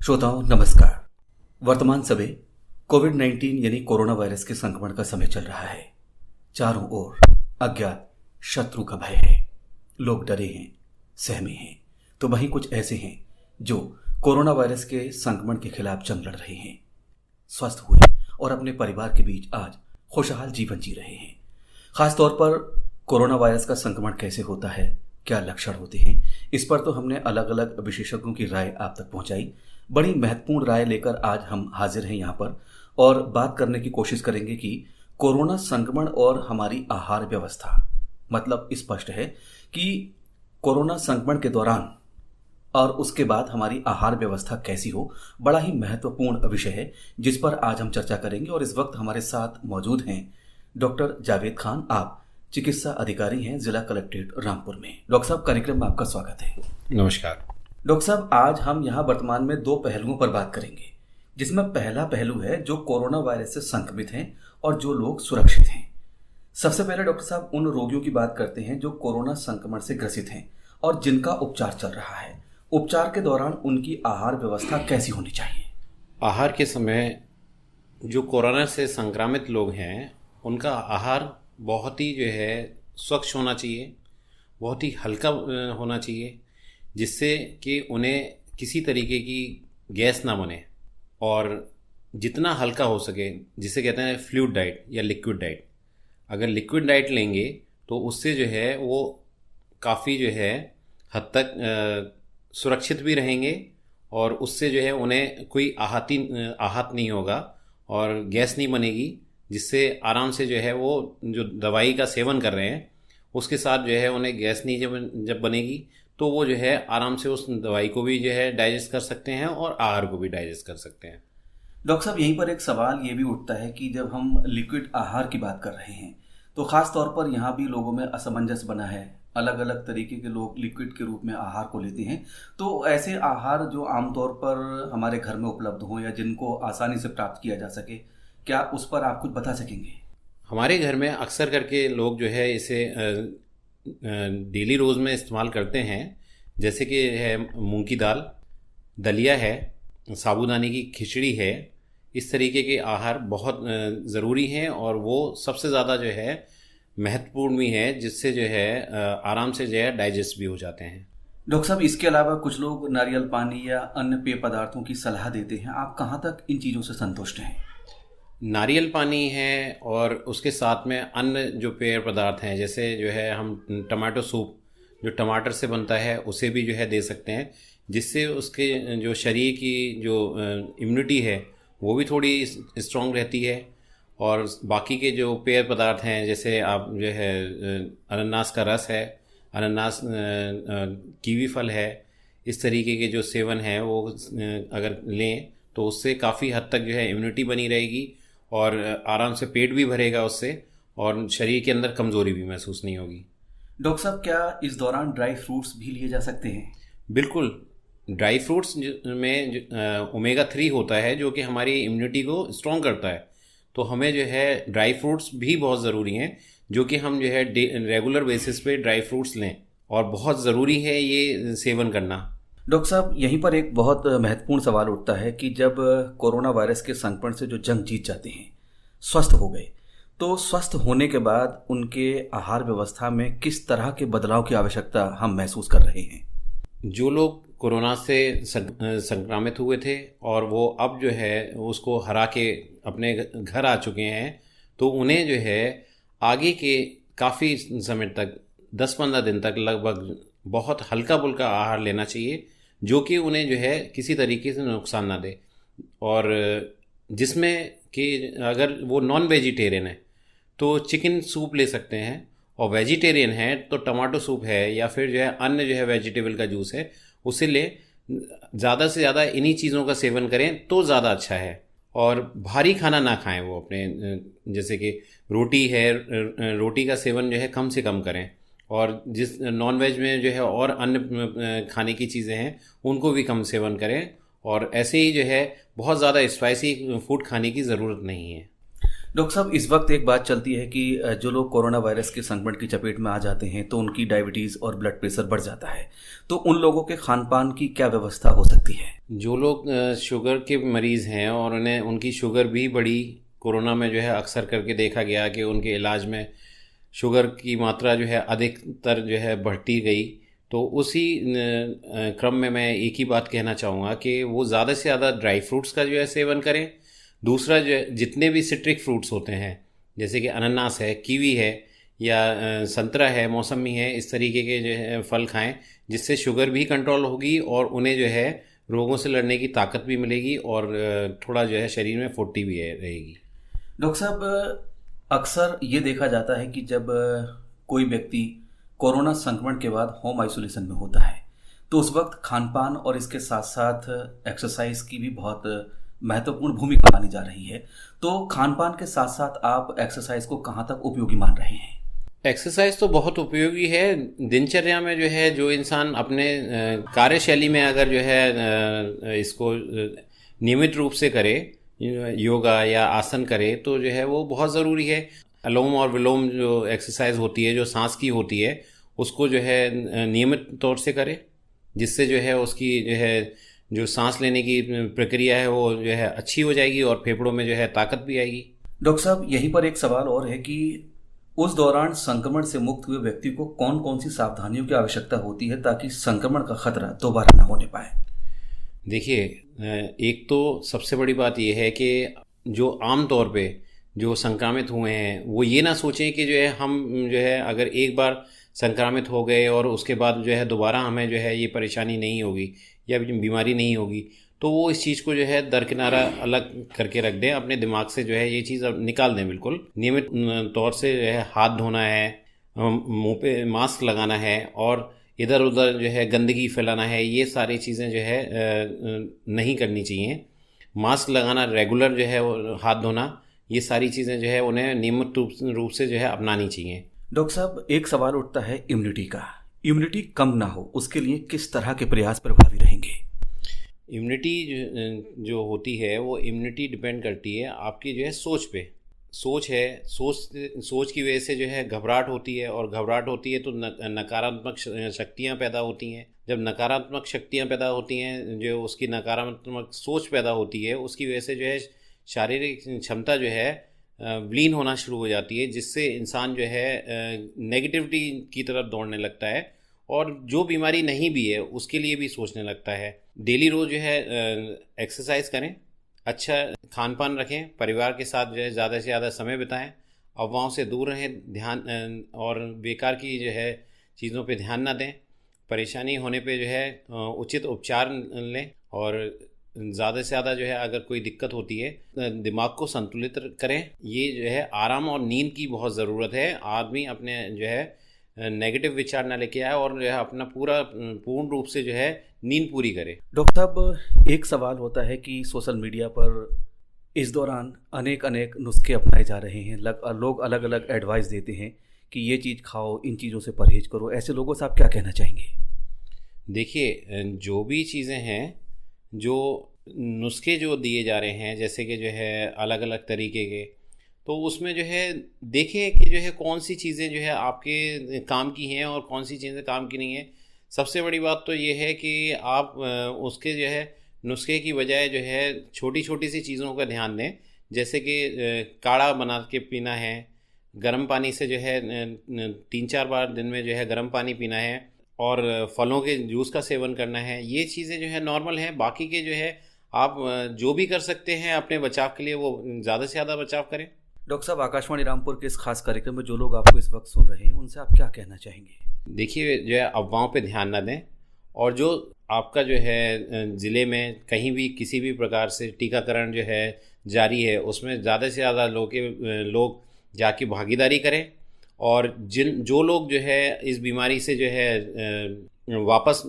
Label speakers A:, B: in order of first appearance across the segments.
A: श्रोताओं नमस्कार। वर्तमान समय कोविड-19 यानी कोरोना वायरस के संक्रमण का समय चल रहा है। चारों ओर अज्ञात शत्रु का भय है। लोग डरे हैं, सहमे हैं। तो वहीं कुछ ऐसे हैं जो कोरोना वायरस के संक्रमण के खिलाफ जंग लड़ रहे हैं, स्वस्थ हुए और अपने परिवार के बीच आज खुशहाल जीवन जी रहे हैं। खासतौर पर कोरोना वायरस का संक्रमण कैसे होता है, क्या लक्षण होते हैं, इस पर तो हमने अलग अलग विशेषज्ञों की राय आप तक पहुंचाई। बड़ी महत्वपूर्ण राय लेकर आज हम हाजिर हैं यहाँ पर और बात करने की कोशिश करेंगे कि कोरोना संक्रमण और हमारी आहार व्यवस्था। मतलब स्पष्ट है कि कोरोना संक्रमण के दौरान और उसके बाद हमारी आहार व्यवस्था कैसी हो, बड़ा ही महत्वपूर्ण विषय है जिस पर आज हम चर्चा करेंगे। और इस वक्त हमारे साथ मौजूद हैं डॉक्टर जावेद खान। आप चिकित्सा अधिकारी हैं जिला कलेक्ट्रेट रामपुर में। डॉक्टर साहब, कार्यक्रम में आपका स्वागत है।
B: नमस्कार
A: डॉक्टर साहब, आज हम यहाँ वर्तमान में दो पहलुओं पर बात करेंगे, जिसमें पहला पहलू है जो कोरोना वायरस से संक्रमित हैं और जो लोग सुरक्षित हैं। सबसे पहले डॉक्टर साहब उन रोगियों की बात करते हैं जो कोरोना संक्रमण से ग्रसित हैं और जिनका उपचार चल रहा है। उपचार के दौरान उनकी आहार व्यवस्था कैसी होनी चाहिए?
B: आहार के समय जो कोरोना से संक्रमित लोग हैं उनका आहार बहुत ही स्वच्छ होना चाहिए, बहुत ही हल्का होना चाहिए, जिससे कि उन्हें किसी तरीके की गैस ना बने और जितना हल्का हो सके, जिसे कहते हैं फ्लूइड डाइट या लिक्विड डाइट। अगर लिक्विड डाइट लेंगे तो उससे वो काफ़ी हद तक सुरक्षित भी रहेंगे और उससे उन्हें कोई आहत नहीं होगा और गैस नहीं बनेगी, जिससे आराम से वो जो दवाई का सेवन कर रहे हैं उसके साथ उन्हें गैस नहीं जब बनेगी तो वो आराम से उस दवाई को भी डाइजेस्ट कर सकते हैं और आहार को भी डाइजेस्ट कर सकते हैं।
A: डॉक्टर साहब, यहीं पर एक सवाल ये भी उठता है कि जब हम लिक्विड आहार की बात कर रहे हैं तो खास तौर पर यहाँ भी लोगों में असमंजस बना है। अलग अलग तरीके के लोग लिक्विड के रूप में आहार को लेते हैं। तो ऐसे आहार जो आमतौर पर हमारे घर में उपलब्ध हों या जिनको आसानी से प्राप्त किया जा सके, क्या उस पर आप कुछ बता सकेंगे?
B: हमारे घर में अक्सर करके लोग इसे डेली रोज़ में इस्तेमाल करते हैं, जैसे कि है मूंग की दाल, दलिया है, साबूदाने की खिचड़ी है। इस तरीके के आहार बहुत ज़रूरी हैं और वो सबसे ज़्यादा महत्वपूर्ण भी है, जिससे आराम से डाइजेस्ट भी हो जाते हैं।
A: डॉक्टर साहब, इसके अलावा कुछ लोग नारियल पानी या अन्य पेय पदार्थों की सलाह देते हैं। आप कहाँ तक इन चीज़ों से संतुष्ट हैं?
B: नारियल पानी है और उसके साथ में अन्य जो पेय पदार्थ हैं, जैसे हम टमाटो सूप जो टमाटर से बनता है उसे भी दे सकते हैं, जिससे उसके जो शरीर की जो इम्यूनिटी है वो भी थोड़ी स्ट्रॉन्ग रहती है। और बाकी के जो पेय पदार्थ हैं, जैसे आप अनानास का रस है, अनानास कीवी फल है, इस तरीके के जो सेवन है वो अगर लें तो उससे काफ़ी हद तक इम्यूनिटी बनी रहेगी और आराम से पेट भी भरेगा उससे और शरीर के अंदर कमज़ोरी भी महसूस नहीं होगी।
A: डॉक्टर साहब, क्या इस दौरान ड्राई फ्रूट्स भी लिए जा सकते हैं?
B: बिल्कुल। ड्राई फ्रूट्स में ओमेगा 3 होता है जो कि हमारी इम्यूनिटी को स्ट्रॉन्ग करता है। तो हमें ड्राई फ्रूट्स भी बहुत ज़रूरी हैं, जो कि हम रेगुलर बेसिस पे ड्राई फ्रूट्स लें और बहुत ज़रूरी है ये सेवन करना।
A: डॉक्टर साहब, यहीं पर एक बहुत महत्वपूर्ण सवाल उठता है कि जब कोरोना वायरस के संक्रमण से जो जंग जीत जाते हैं, स्वस्थ हो गए, तो स्वस्थ होने के बाद उनके आहार व्यवस्था में किस तरह के बदलाव की आवश्यकता हम महसूस कर रहे हैं?
B: जो लोग कोरोना से संक्रमित हुए थे और वो अब उसको हरा के अपने घर आ चुके हैं, तो उन्हें आगे के काफ़ी समय तक 10-15 दिन तक लगभग बहुत हल्का फुल्का आहार लेना चाहिए, जो कि उन्हें किसी तरीके से नुकसान ना दे। और जिसमें कि अगर वो नॉन वेजिटेरियन है तो चिकन सूप ले सकते हैं, और वेजिटेरियन है तो टमाटो सूप है या फिर अन्य वेजिटेबल का जूस है उसे ले। ज़्यादा से ज़्यादा इन्हीं चीज़ों का सेवन करें तो ज़्यादा अच्छा है। और भारी खाना ना खाएं, वो अपने जैसे कि रोटी है, रोटी का सेवन कम से कम करें। और जिस नॉन वेज में और अन्य खाने की चीज़ें हैं उनको भी कम सेवन करें। और ऐसे ही बहुत ज़्यादा स्पाइसी फूड खाने की ज़रूरत नहीं है।
A: डॉक्टर साहब, इस वक्त एक बात चलती है कि जो लोग कोरोना वायरस के संक्रमण की चपेट में आ जाते हैं तो उनकी डायबिटीज़ और ब्लड प्रेशर बढ़ जाता है। तो उन लोगों के खान पान की क्या व्यवस्था हो सकती है?
B: जो लोग शुगर के मरीज़ हैं और उन्हें उनकी शुगर भी बढ़ी, कोरोना में जो है अक्सर करके देखा गया कि उनके इलाज में शुगर की मात्रा जो है अधिकतर जो है बढ़ती गई। तो उसी क्रम में मैं एक ही बात कहना चाहूँगा कि वो ज़्यादा से ज़्यादा ड्राई फ्रूट्स का जो है सेवन करें। दूसरा जो जितने भी सिट्रिक फ्रूट्स होते हैं, जैसे कि अनानास है, कीवी है, या संतरा है, मौसमी है, इस तरीके के जो है फल खाएं, जिससे शुगर भी कंट्रोल होगी और उन्हें जो है रोगों से लड़ने की ताकत भी मिलेगी और थोड़ा जो है शरीर में फुर्ती भी रहेगी।
A: डॉक्टर साहब, अक्सर ये देखा जाता है कि जब कोई व्यक्ति कोरोना संक्रमण के बाद होम आइसोलेशन में होता है तो उस वक्त खान पान और इसके साथ साथ एक्सरसाइज की भी बहुत महत्वपूर्ण भूमिका मानी जा रही है। तो खान पान के साथ साथ आप एक्सरसाइज को कहाँ तक उपयोगी मान रहे हैं?
B: एक्सरसाइज तो बहुत उपयोगी है। दिनचर्या में जो है जो इंसान अपने कार्यशैली में अगर जो है इसको नियमित रूप से करे, योगा या आसन करे, तो जो है वो बहुत ज़रूरी है। अनुलोम और विलोम जो एक्सरसाइज होती है, जो सांस की होती है, उसको जो है नियमित तौर से करे, जिससे जो है उसकी जो है जो सांस लेने की प्रक्रिया है वो जो है अच्छी हो जाएगी और फेफड़ों में जो है ताकत भी आएगी।
A: डॉक्टर साहब, यहीं पर एक सवाल और है कि उस दौरान संक्रमण से मुक्त हुए व्यक्ति को कौन कौन सी सावधानियों की आवश्यकता होती है ताकि संक्रमण का खतरा दोबारा न होने पाए?
B: देखिए, एक तो सबसे बड़ी बात यह है कि जो आम तौर पे जो संक्रमित हुए हैं वो ये ना सोचें कि जो है हम जो है अगर एक बार संक्रमित हो गए और उसके बाद जो है दोबारा हमें जो है ये परेशानी नहीं होगी या बीमारी नहीं होगी, तो वो इस चीज़ को जो है दरकिनारा अलग करके रख दें, अपने दिमाग से जो है ये चीज़ अब निकाल दें। बिल्कुल नियमित तौर से जो है हाथ धोना है, मुंह पे मास्क लगाना है और इधर उधर जो है गंदगी फैलाना है, ये सारी चीज़ें जो है नहीं करनी चाहिए। मास्क लगाना, रेगुलर जो है हाथ धोना, ये सारी चीज़ें जो है उन्हें नियमित रूप से जो है अपनानी चाहिए।
A: डॉक्टर साहब, एक सवाल उठता है इम्यूनिटी का। इम्यूनिटी कम ना हो उसके लिए किस तरह के प्रयास प्रभावी रहेंगे?
B: इम्यूनिटी जो होती है वो इम्यूनिटी डिपेंड करती है आपकी जो है सोच पे। सोच की वजह से जो है घबराहट होती है और घबराहट होती है तो नकारात्मक शक्तियाँ पैदा होती हैं। जब नकारात्मक शक्तियाँ पैदा होती हैं, जो उसकी नकारात्मक सोच पैदा होती है, उसकी वजह से जो है शारीरिक क्षमता जो है विलीन होना शुरू हो जाती है, जिससे इंसान जो है नेगेटिविटी की तरफ दौड़ने लगता है और जो बीमारी नहीं भी है उसके लिए भी सोचने लगता है। डेली रोज़ जो है एक्सरसाइज करें, अच्छा खान पान रखें, परिवार के साथ जो है ज़्यादा से ज़्यादा समय बिताएं, अफवाहों से दूर रहें, ध्यान और बेकार की जो है चीज़ों पे ध्यान ना दें, परेशानी होने पे जो है उचित उपचार लें और ज़्यादा से ज़्यादा जो है अगर कोई दिक्कत होती है दिमाग को संतुलित करें। ये जो है आराम और नींद की बहुत ज़रूरत है। आदमी अपने जो है नेगेटिव विचार ना लेके आए और जो है अपना पूर्ण रूप से जो है नींद पूरी करे।
A: डॉक्टर साहब, एक सवाल होता है कि सोशल मीडिया पर इस दौरान अनेक नुस्खे अपनाए जा रहे हैं। लोग अलग अलग एडवाइस देते हैं कि ये चीज़ खाओ, इन चीज़ों से परहेज करो। ऐसे लोगों से आप क्या कहना चाहेंगे?
B: देखिए, जो भी चीज़ें हैं, जो नुस्खे जो दिए जा रहे हैं, जैसे कि जो है अलग अलग तरीके के, तो उसमें जो है देखें कि जो है कौन सी चीज़ें जो है आपके काम की हैं और कौन सी चीज़ें काम की नहीं है। सबसे बड़ी बात तो ये है कि आप उसके जो है नुस्खे की बजाय जो है छोटी छोटी सी चीज़ों का ध्यान दें, जैसे कि काढ़ा बना के पीना है, गर्म पानी से जो है 3-4 बार दिन में जो है गर्म पानी पीना है और फलों के जूस का सेवन करना है। ये चीज़ें जो है नॉर्मल हैं। बाकी के जो है आप जो भी कर सकते हैं अपने बचाव के लिए, वो ज़्यादा से ज़्यादा बचाव करें।
A: डॉक्टर साहब, आकाशवाणी रामपुर के इस खास कार्यक्रम में जो लोग आपको इस वक्त सुन रहे हैं उनसे आप क्या कहना चाहेंगे?
B: देखिए, जो है अफवाहों पे ध्यान ना दें और जो आपका जो है ज़िले में कहीं भी किसी भी प्रकार से टीकाकरण जो है जारी है, उसमें ज़्यादा से ज़्यादा लोग जाके भागीदारी करें और जो लोग जो है इस बीमारी से जो है वापस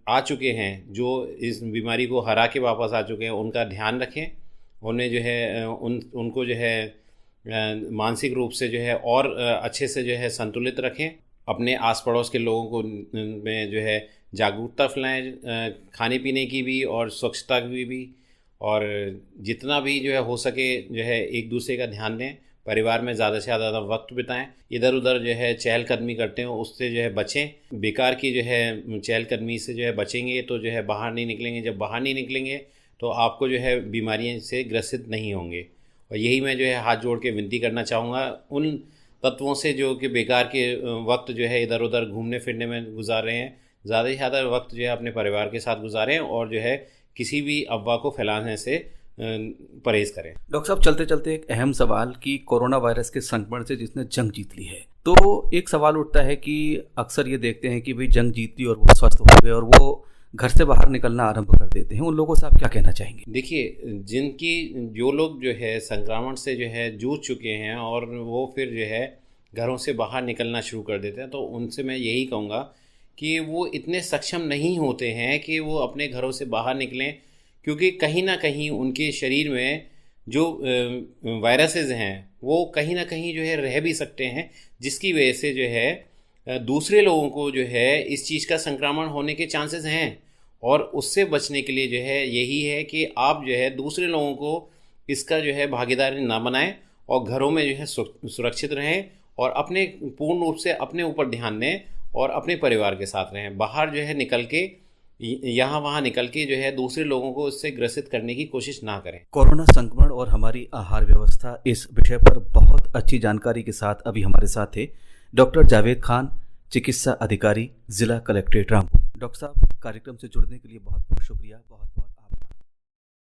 B: आ चुके हैं, जो इस बीमारी को हरा के वापस आ चुके हैं, उनका ध्यान रखें। उन्हें जो है उनको जो है मानसिक रूप से जो है और अच्छे से जो है संतुलित रखें। अपने आस पड़ोस के लोगों को में जो है जागरूकता फैलाएं, खाने पीने की भी और स्वच्छता की भी, और जितना भी जो है हो सके जो है एक दूसरे का ध्यान दें, परिवार में ज़्यादा से ज़्यादा वक्त बिताएं, इधर उधर जो है चहलकदमी करते हैं उससे जो है बचें, बेकार की जो है चहलकदमी से जो है बचेंगे तो जो है बाहर नहीं निकलेंगे, जब बाहर नहीं निकलेंगे तो आपको जो है बीमारियों से ग्रसित नहीं होंगे। और यही मैं जो है हाथ जोड़ के विनती करना चाहूँगा उन तत्वों से जो कि बेकार के वक्त जो है इधर उधर घूमने फिरने में गुजार रहे हैं, ज़्यादा से ज़्यादा वक्त जो है अपने परिवार के साथ गुजारें और जो है किसी भी अफवाह को फैलाने से परहेज़ करें।
A: डॉक्टर साहब, चलते चलते एक अहम सवाल कि कोरोना वायरस के संक्रमण से जिसने जंग जीत ली है, तो एक सवाल उठता है कि अक्सर ये देखते हैं कि भाई जंग जीत ली और वो स्वस्थ हो गए और वो घर से बाहर निकलना आरंभ कर देते हैं, उन लोगों से आप क्या कहना चाहेंगे?
B: देखिए, जो लोग जो है संक्रमण से जो है जूझ चुके हैं और वो फिर जो है घरों से बाहर निकलना शुरू कर देते हैं, तो उनसे मैं यही कहूँगा कि वो इतने सक्षम नहीं होते हैं कि वो अपने घरों से बाहर निकलें, क्योंकि कहीं ना कहीं उनके शरीर में जो वायरसेस हैं वो कहीं ना कहीं जो है रह भी सकते हैं, जिसकी वजह से जो है दूसरे लोगों को जो है इस चीज़ का संक्रमण होने के चांसेस हैं। और उससे बचने के लिए जो है यही है कि आप जो है दूसरे लोगों को इसका जो है भागीदारी ना बनाएं और घरों में जो है सुरक्षित रहें और अपने पूर्ण रूप से अपने ऊपर ध्यान दें और अपने परिवार के साथ रहें। बाहर जो है निकल के यहाँ वहाँ निकल के जो है दूसरे लोगों को इससे ग्रसित करने की कोशिश ना करें।
A: कोरोना संक्रमण और हमारी आहार व्यवस्था, इस विषय पर बहुत अच्छी जानकारी के साथ अभी हमारे साथ थे डॉक्टर जावेद खान, चिकित्सा अधिकारी, जिला कलेक्ट्रेट रामपुर। डॉक्टर साहब, कार्यक्रम से जुड़ने के लिए बहुत बहुत शुक्रिया। बहुत बहुत